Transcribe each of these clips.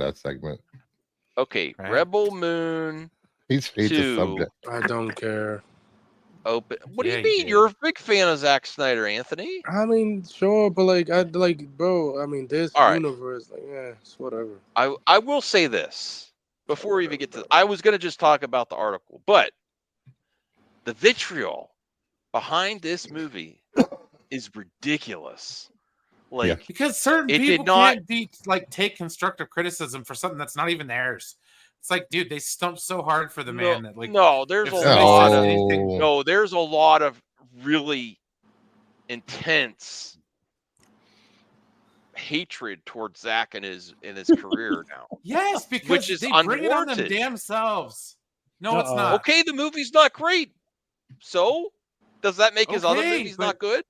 that segment. Okay, Right. Rebel Moon He's the 2 subject. I don't care. open. What do Yeah, you you mean? did. You're a big fan of Zack Snyder, Anthony? I mean, sure, but like, bro. I mean, this All right. universe, like, yeah, it's whatever. I will say this before we even get to. I was gonna just talk about the article, but the vitriol behind this movie is ridiculous. Like Because certain it people did not. can't be like take constructive criticism for something that's not even theirs. It's like, dude, they stumped so hard for the man that like No, there's if a somebody lot says of anything, no. There's a lot of really intense hatred towards Zach in his career now. yes, because Which is they bring it on them unwarranted. damn selves. No, it's not. Okay, the movie's not great. So, does that make his other Okay, movies but- not good?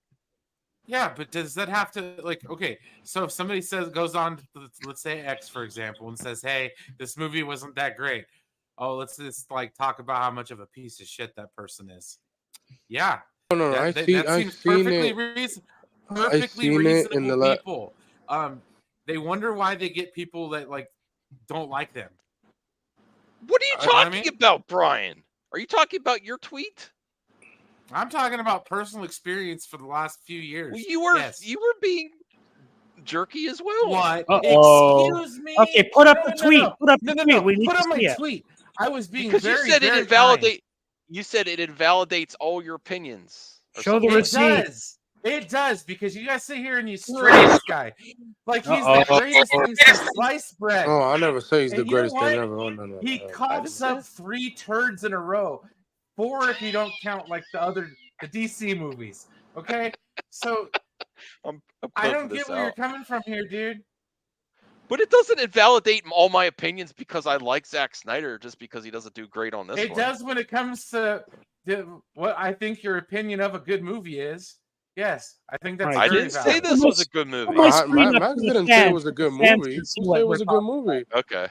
Yeah, but does that have to like okay? So if somebody goes on, let's say X for example, and says, "Hey, this movie wasn't that great." Oh, let's just like talk about how much of a piece of shit that person is. Yeah, No, that seems perfectly reasonable people. They wonder why they get people that like don't like them. What are you talking about, Brian? Are you talking about your tweet? I'm talking about personal experience for the last few years. Well, you were being jerky as well. What? Uh-oh. Excuse me. Okay, put up the tweet. No. Put up the tweet. We need Put to up my see it. tweet. I was being because very, you said very it invalidate. You said it invalidates all your opinions. Show the receipt. It does because you guys sit here and you stray this guy like he's the greatest thing since sliced bread. Oh, I never say he's the And you know greatest thing what? ever. Oh, no. He coughs up 3 turds in a row, 4 if you don't count like the DC movies. Okay, so I don't get where you're coming from here, dude. But it doesn't invalidate all my opinions because I like Zack Snyder just because he doesn't do great on this one. It does when it comes to what I think your opinion of a good movie is. Yes, I think that's I very didn't valid. say this was a good movie. Max didn't say it was a good movie. He said it was a good movie. Okay.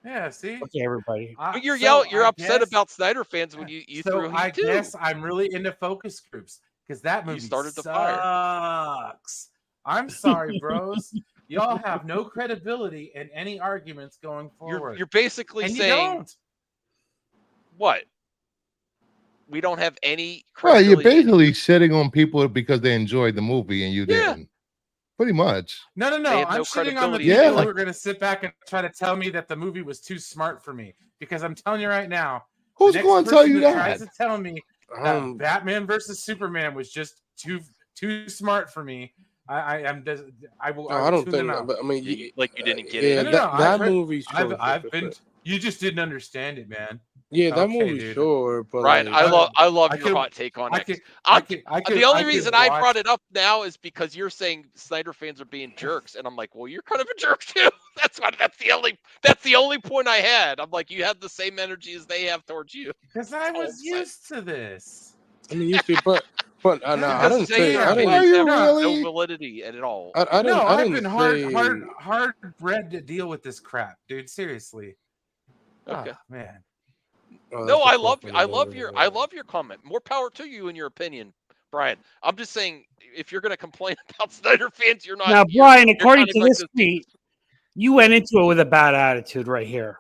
Yeah, see? Okay, everybody. But you're upset about Snyder fans when you threw heat I too. guess I'm really into focus groups because that movie started the fire. sucks. I'm sorry, bros. Y'all have no credibility in any arguments going forward. You're basically and saying you don't. What? We don't have any Well, you're credibility. basically shitting on people because they enjoyed the movie and you didn't. Pretty much. No. I'm shitting on the credibility. people who are going to sit back and try to tell me that the movie was too smart for me. Because I'm telling you right now, who's going to tell you that? Tries to tell me that Batman versus Superman was just too smart for me. I don't think. But I mean, you didn't get it. Yeah, that movie. I've been. You just didn't understand it, man. Yeah, that movie, sure. But Ryan, like, I love your hot take on it. The only reason I brought it up now is because you're saying Snyder fans are being jerks, and I'm like, well, you're kind of a jerk too. That's the only point I had. I'm like, you have the same energy as they have towards you. Because I was used to this. I mean, you see, but I didn't say. Are you really? No validity at all. I've been hard bred to deal with this crap, dude. Seriously. Okay, man. No, I love your comment. More power to you in your opinion, Brian. I'm just saying, if you're going to complain about Snyder fans, you're not. Now, Brian, according to this tweet, you went into it with a bad attitude right here.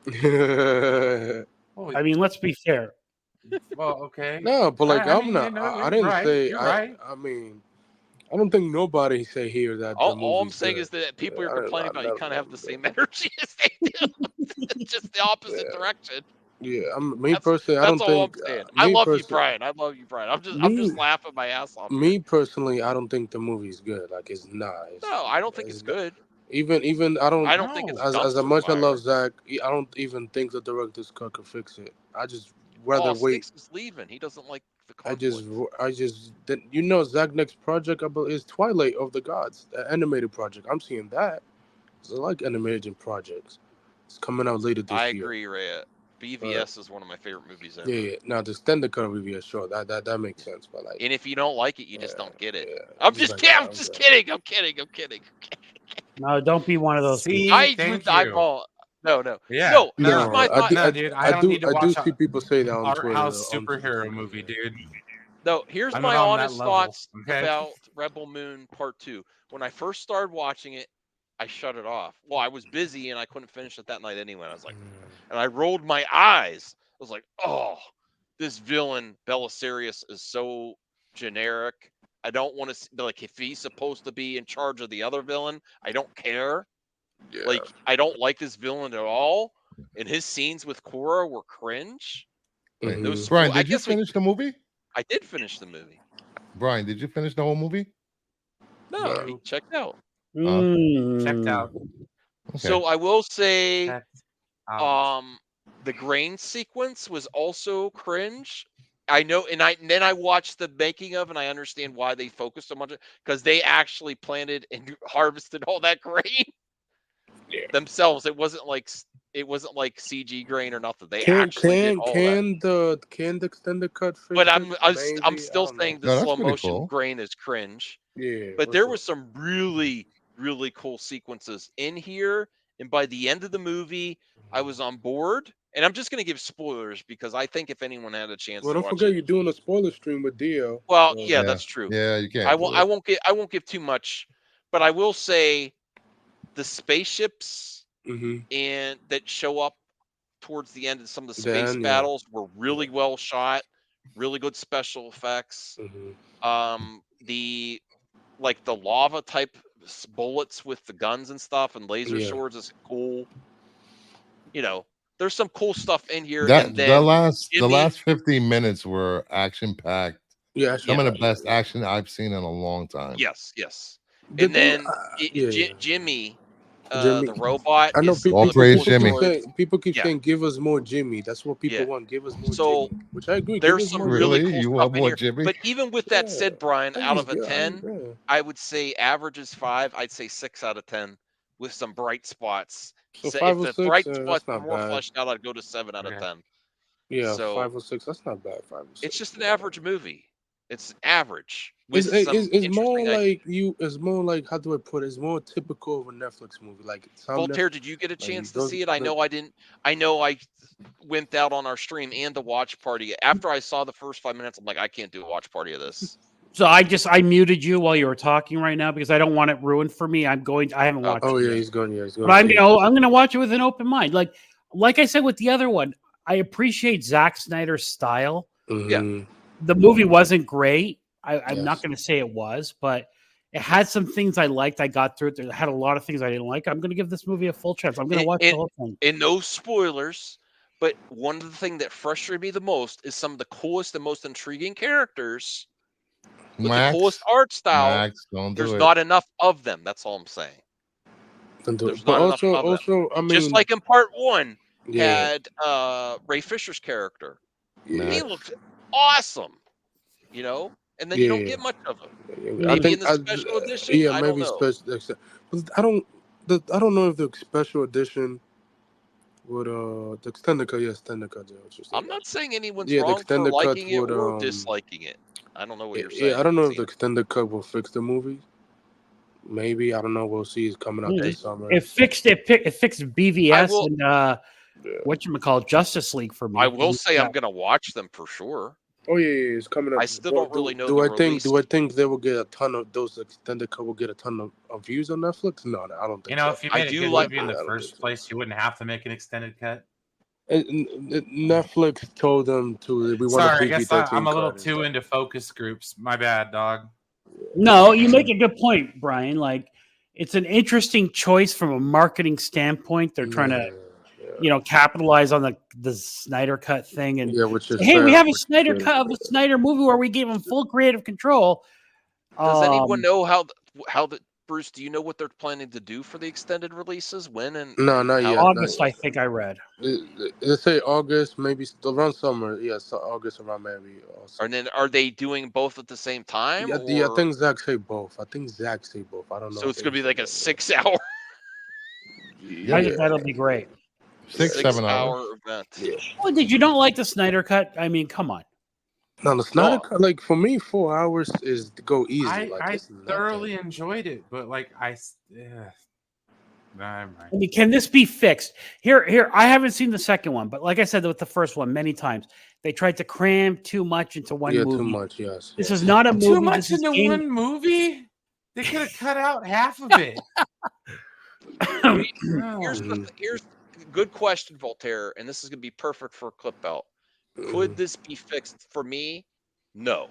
I mean, let's be fair. Well, okay. No, but like I didn't right, say. Right. I mean, I don't think nobody say here that. All I'm saying is that people you're complaining about, you kind of have the same energy as they do. It's just the opposite direction. Yeah, me personally, I don't think. That's all I'm saying. I love you, Brian. I'm just laughing my ass off. Me personally, I don't think the movie's good. Like it's not. No, I don't think it's good. Even I don't think it's as much I love Zach. I don't even think the director's cut could fix it. I just rather wait. Sticks is leaving. He doesn't like the conflict. I just didn't. Zach's next project is Twilight of the Gods, the animated project. I'm seeing that. I like animated projects. It's coming out later this year. I agree, Ray. BVS is one of my favorite movies ever. Yeah. Now the extended cut of BVS, sure, that makes sense. But like, and if you don't like it, you just don't get it. Yeah. I'm just kidding. I'm kidding. No, don't be one of those. See, No. Yeah. No. My thought. Dude, I do see people say that on Twitter. House superhero movie, dude. No, here's my honest thoughts about Rebel Moon Part 2. When I first started watching it, I shut it off. Well, I was busy and I couldn't finish it that night anyway. I was like, and I rolled my eyes. I was like, oh, this villain Belisarius is so generic. I don't want to like if he's supposed to be in charge of the other villain. I don't care. Yeah. Like I don't like this villain at all. And his scenes with Korra were cringe. Those Brian, did you finish the movie? I did finish the movie. Brian, did you finish the whole movie? No, he checked out. Checked out. Okay. So I will say, the grain sequence was also cringe. I know, and then I watched the making of, and I understand why they focused so much because they actually planted and harvested all that grain themselves. It wasn't like CG grain or nothing. They actually did all that. Can the extended cut? But I'm still saying the slow motion grain is cringe. Yeah. But there was some really, really cool sequences in here, and by the end of the movie, I was on board. And I'm just going to give spoilers because I think if anyone had a chance, well, don't forget you're doing a spoiler stream with Dio. Well, so. Yeah, that's true. Yeah, you can't. I won't give too much, but I will say the spaceships and that show up towards the end of some of the space battles were really well shot, really good special effects. The lava type bullets with the guns and stuff and laser swords is cool. You know, there's some cool stuff in here. The last 15 minutes were action packed. Yeah, some of the best action I've seen in a long time. Yes. And then Jimmy, the robot. I know people keep saying, "Give us more Jimmy." That's what people want. Give us more Jimmy. Which I agree. There's some really cool you stuff want in more here. Jimmy? But even with that said, Brian, out of a 10, I would say average is 5. I'd say 6 out of 10 with some bright spots. So if 5 or 6, bright spots were not more bad. fleshed out, I'd go to 7 out of 10. Yeah, so 5 or 6. That's not bad. 5 or 6. It's just an average movie. It's average. It's more like It's more like, how do I put it? It's more typical of a Netflix movie. Like Voltaire, did you get a chance to see it? I know I didn't. I know I went out on our stream and the watch party. After I saw the first 5 minutes, I'm like, I can't do a watch party of this. So I muted you while you were talking right now because I don't want it ruined for me. I haven't watched it. Oh yeah, yet. he's going. But I'm gonna watch it with an open mind. Like I said with the other one, I appreciate Zack Snyder's style. Yeah. The movie wasn't great. I'm not going to say it was, but it had some things I liked. I got through it. It had a lot of things I didn't like. I'm going to give this movie a full chance. I'm going to watch the whole thing. And no spoilers, but one of the things that frustrated me the most is some of the coolest and most intriguing characters with the coolest art style. There's not enough of them. That's all I'm saying. There's not enough of them. I mean, just like in part 1, had Ray Fisher's character. He looked awesome, you know, and then you don't get much of him. Maybe in the special edition. Yeah, maybe special. I don't know if the special edition would the extended cut. Yeah, extended cut. I'm not saying anyone's wrong for liking it or disliking it. I don't know what you're saying. Yeah, I don't know if the extended cut will fix the movie. Maybe, I don't know. We'll see. It's coming out this summer. It fixed BVS and whatchamacallit, Justice League for me. I will say I'm going to watch them for sure. Oh yeah, it's coming up. I still don't really know. Do I think they will get a ton of those extended cut? Will get a ton of views on Netflix? No, I don't think. You know, if you made a good movie in the first place, you wouldn't have to make an extended cut. Netflix told them to. We want to. I guess I'm a little too into focus groups. My bad, dog. No, you make a good point, Brian. Like, it's an interesting choice from a marketing standpoint. They're trying to, capitalize on the Snyder Cut thing. And we have a Snyder Cut of a Snyder movie where we gave him full creative control. Does anyone know how the Bruce? Do you know what they're planning to do for the extended releases? When and no, not yet. August, I think I read. They say August, maybe around summer. Yes, August around maybe. And then are they doing both at the same time? Yeah, I think Zach say both. I don't know. So it's gonna be like a 6-hour. I think that'll be great. 6-7 hour event. Yeah. Well, did you not like the Snyder Cut? I mean, come on. No, the Snyder Cut, like for me, 4 hours is to go easy. I thoroughly enjoyed it, but I mean, can this be fixed? Here, I haven't seen the second one, but like I said with the first one many times, they tried to cram too much into one movie. Too much, yes. This is not a movie. Too much into one movie? They could have cut out half of it. Here's a good question, Voltaire, and this is gonna be perfect for a clip out. Could this be fixed for me? No.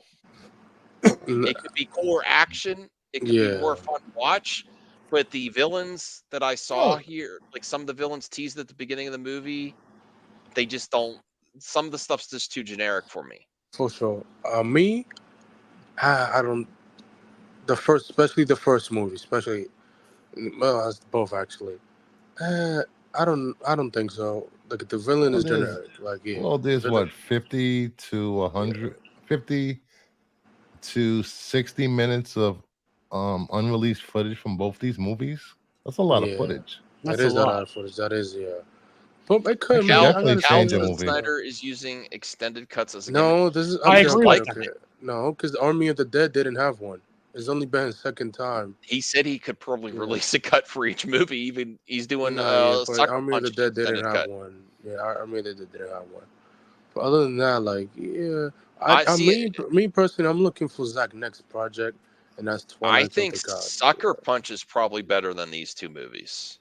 It could be core action. It could be more fun to watch. But the villains that I saw here, like some of the villains teased at the beginning of the movie, they just don't. Some of the stuff's just too generic for me. For sure. Me, I don't. Especially the first movie, especially, well, as both actually. I don't think so. Like the villain is generic. Like well, there's what 50 to 100, 50 to 60 minutes of unreleased footage from both these movies. That's a lot of footage. That is a lot of footage. That is, But it could definitely change a movie. Snyder is using extended cuts as a gimmick. This is I agree with No, because Army of the Dead didn't have one. It's only been a second time. He said he could probably release a cut for each movie. Even he's doing but Army of the Dead didn't have one. Yeah, Army of the Dead didn't have one. But other than that, like, me personally, I'm looking for Zach's next project, and that's Twilight. I think Sucker Punch is probably better than these two movies.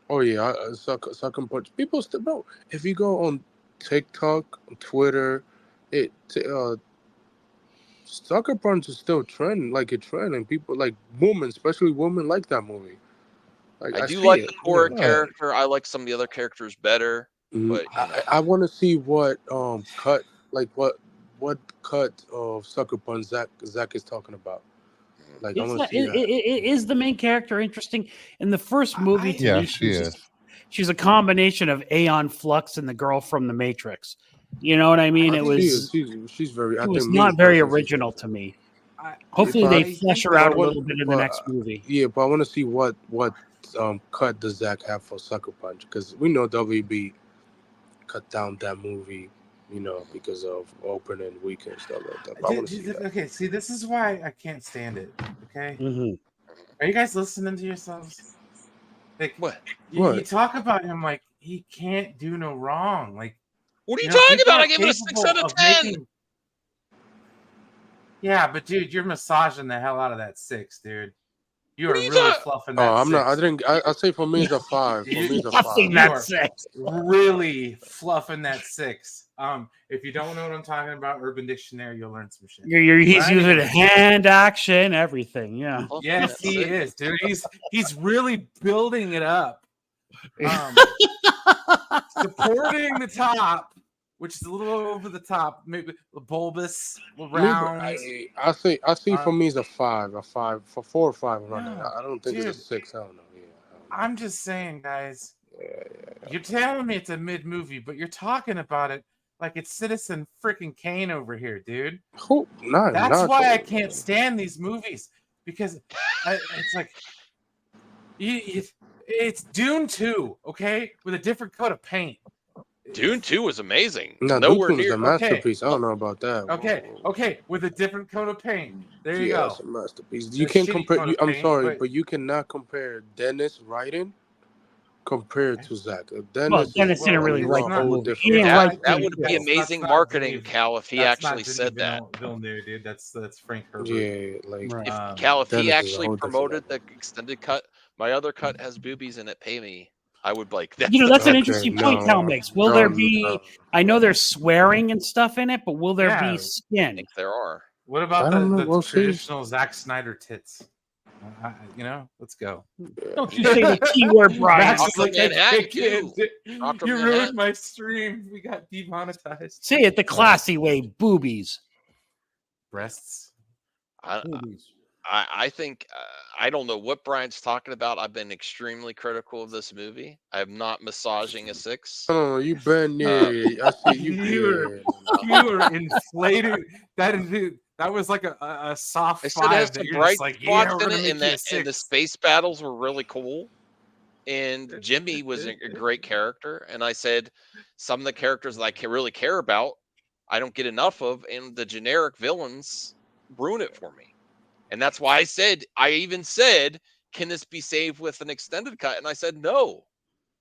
Oh yeah, Sucker Punch. People still, bro. If you go on TikTok, on Twitter, Sucker Punch is still trending, like a trend, and people like women, especially women, like that movie. Like, I do like the core character. I like some of the other characters better, but I want to see what cut, like what cut of Sucker Punch Zach is talking about. Like, is the main character interesting in the first movie? To me, she's a combination of Aeon Flux and the girl from the Matrix. You know what I mean? She's very. It was not very original to me. Hopefully, they flesh her out a little bit in the next movie. Yeah, but I want to see what cut does Zach have for Sucker Punch, because we know WB cut down that movie, because of opening weekend stuff like that. I want to see that. Okay, see, this is why I can't stand it. Okay, Are you guys listening to yourselves? Like, what? You talk about him like he can't do no wrong. Like, what are you talking about? I gave it a 6 out of 10. Yeah, but dude, you're massaging the hell out of that 6, dude. You are really fluffing that. I'm not. I say for me it's a 5. For me it's a 5. That 6. Really fluffing that 6. If you don't know what I'm talking about, Urban Dictionary, you'll learn some shit. He's using hand action, everything. Yeah. Yes, he is, dude. He's really building it up. Supporting the top, which is a little over the top, maybe bulbous, round. I see. For me, it's a 5. A 5 for 4 or 5. I don't think it's a 6. I don't know. Yeah, I'm just saying, guys. You're telling me it's a mid movie, but you're talking about it like it's Citizen freaking Kane over here, dude. That's why I can't stand these movies, because it's like it's Dune 2, okay, with a different coat of paint. Dune 2 was amazing. No, nowhere Dune 2 near. A masterpiece. Okay. I don't know about that. Okay, with a different coat of paint. There you go. It's a masterpiece. You can't compare. I'm sorry, but you cannot compare Dennis writing compared to Zach. Dennis didn't really write that movie. That would be amazing marketing, Cal, if he actually said that. Villeneuve, dude. That's Frank Herbert. Yeah, like Cal, if he actually promoted the extended cut, my other cut has boobies in it. Pay me. I would like that. That's an interesting point Cal makes. Will there be? I know there's swearing and stuff in it, but will there be skin? I think there are. What about the traditional Zack Snyder tits? Let's go. Don't you say the keyword, Brian? You ruined my stream. We got demonetized. Say it the classy way. Boobies. Breasts. I think I don't know what Brian's talking about. I've been extremely critical of this movie. I'm not massaging a 6. Oh, you've been I see you. You were inflated. That was like a soft 5. It has some bright spots in it, and the space battles were really cool. And Jimmy was a great character. And I said some of the characters that I really care about, I don't get enough of, and the generic villains ruin it for me. And that's why I even said, can this be saved with an extended cut? And I said, no.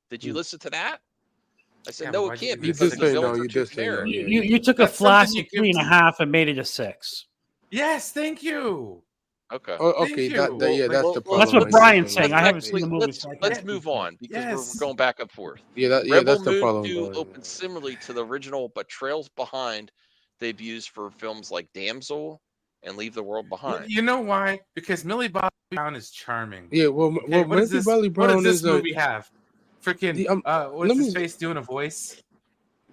Did you listen to that? I said, no, it can't be. You took a flashy 3.5 and made it a 6. Yes, thank you. Okay. Okay, that's the problem. That's what Brian's saying. I haven't seen the movie. Let's move on because we're going back and forth. Rebel that's the Moon problem. 2 opened similarly to the original, but trails behind they've used for films like Damsel and Leave the World Behind. You know why? Because Millie Bobby Brown is charming. Yeah, well, Millie Bobby Brown what does this movie have? Freaking, what's his face doing a voice?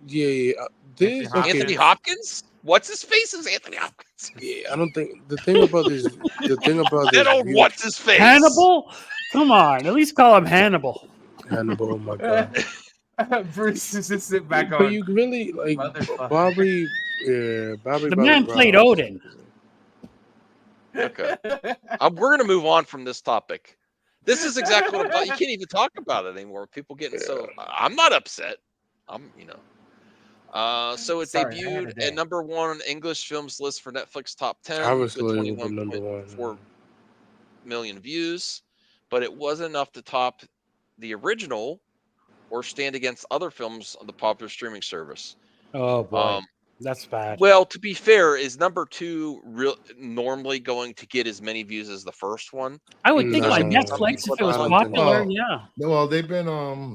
Yeah. Anthony Hopkins? What's his face is Anthony Hopkins? Yeah, I don't think the thing about this. That old what's his face? Hannibal? Come on, at least call him Hannibal. Hannibal, oh my god. Bruce is just sitting back on. But you really like Bobby. Yeah, Bobby. The man played Odin. Okay, we're gonna move on from this topic. This is exactly what I'm talking. You can't even talk about it anymore. People getting so. I'm not upset. So it debuted at number 1 on English films list for Netflix top 10 with 21.4 million views, but it wasn't enough to top the original or stand against other films on the popular streaming service. Oh boy, that's bad. Well, to be fair, is number 2 normally going to get as many views as the first one? I would think on Netflix if it was popular. Yeah. Well, they've been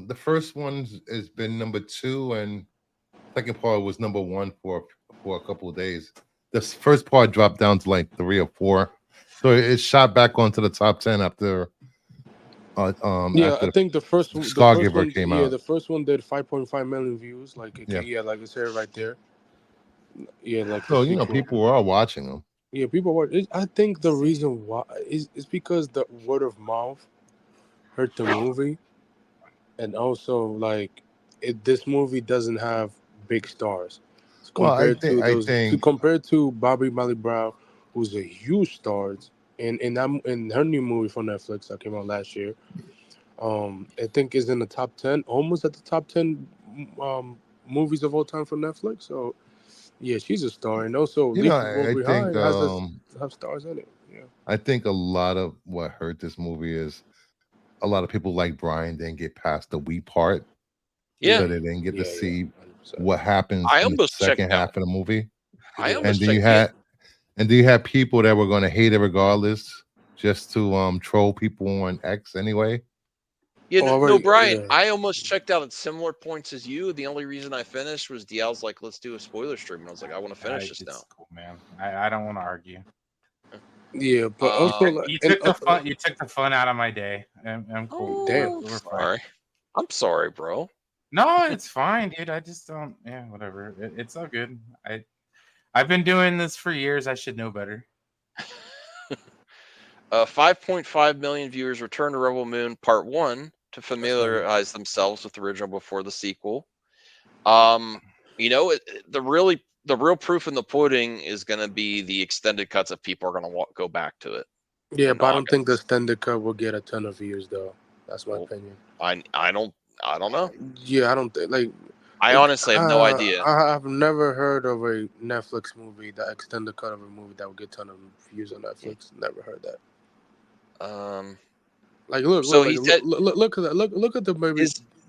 the first one has been number 2, and second part was number 1 for a couple of days. The first part dropped down to like 3 or 4, so it shot back onto the top 10 after. I think the first one came out. Yeah, the first one did 5.5 million views. Like like I said right there. Yeah, like so people were all watching them. Yeah, people were. I think the reason why is because the word of mouth hurt the movie, and also like this movie doesn't have big stars compared to Bobby Molly Brown, who's a huge star, in her new movie for Netflix that came out last year. I think is in the top 10, almost at the top 10 movies of all time for Netflix. So yeah, she's a star, and also I think have stars in it. Yeah, I think a lot of what hurt this movie is a lot of people like Brian didn't get past the we part. Yeah, so they didn't get to see what happens in the second half of the movie. And do you have people that were going to hate it regardless, just to troll people on X anyway? Yeah, Brian, I almost checked out at similar points as you. The only reason I finished was DL's like, let's do a spoiler stream. And I was like, I want to finish this now. Cool, man. I don't want to argue. Yeah, but also you took the fun out of my day. I'm cool. Damn. Sorry. I'm sorry, bro. No, it's fine, dude. I just don't. Yeah, whatever. It's all good. I've been doing this for years. I should know better. 5.5 million viewers return to Rebel Moon Part 1 to familiarize themselves with the original before the sequel. The real proof in the pudding is going to be the extended cuts if people are going to go back to it. Yeah, but I don't think the extended cut will get a ton of views, though. That's my opinion. I don't know. Yeah, I don't think I honestly have no idea. I've never heard of a Netflix movie, the extended cut of a movie that will get a ton of views on Netflix. Never heard that. Look at the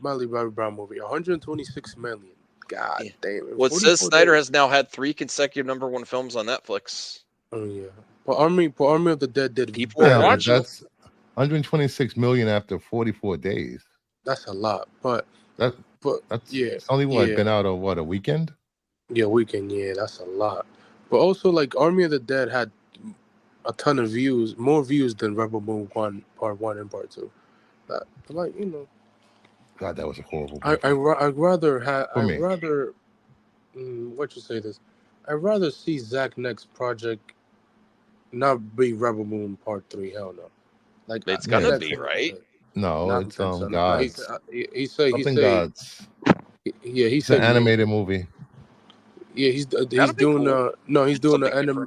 Millie Bobby Brown movie, 126 million. God damn it! Well, it says Snyder has now had 3 consecutive number 1 films on Netflix. Oh yeah, but Army of the Dead did. People are watching. That's 126 million after 44 days. That's a lot, but that's it's only been out of a weekend. Yeah, weekend. Yeah, that's a lot. But also, like Army of the Dead had a ton of views, more views than Rebel Moon 1, Part 1 and Part 2. God, that was a horrible. I'd rather I'd rather see Zach's next project not be Rebel Moon Part 3. Hell no. Like it's gonna be right. No, it's Gods. He said Gods. Yeah, he said an animated movie. Yeah, he's doing the anime.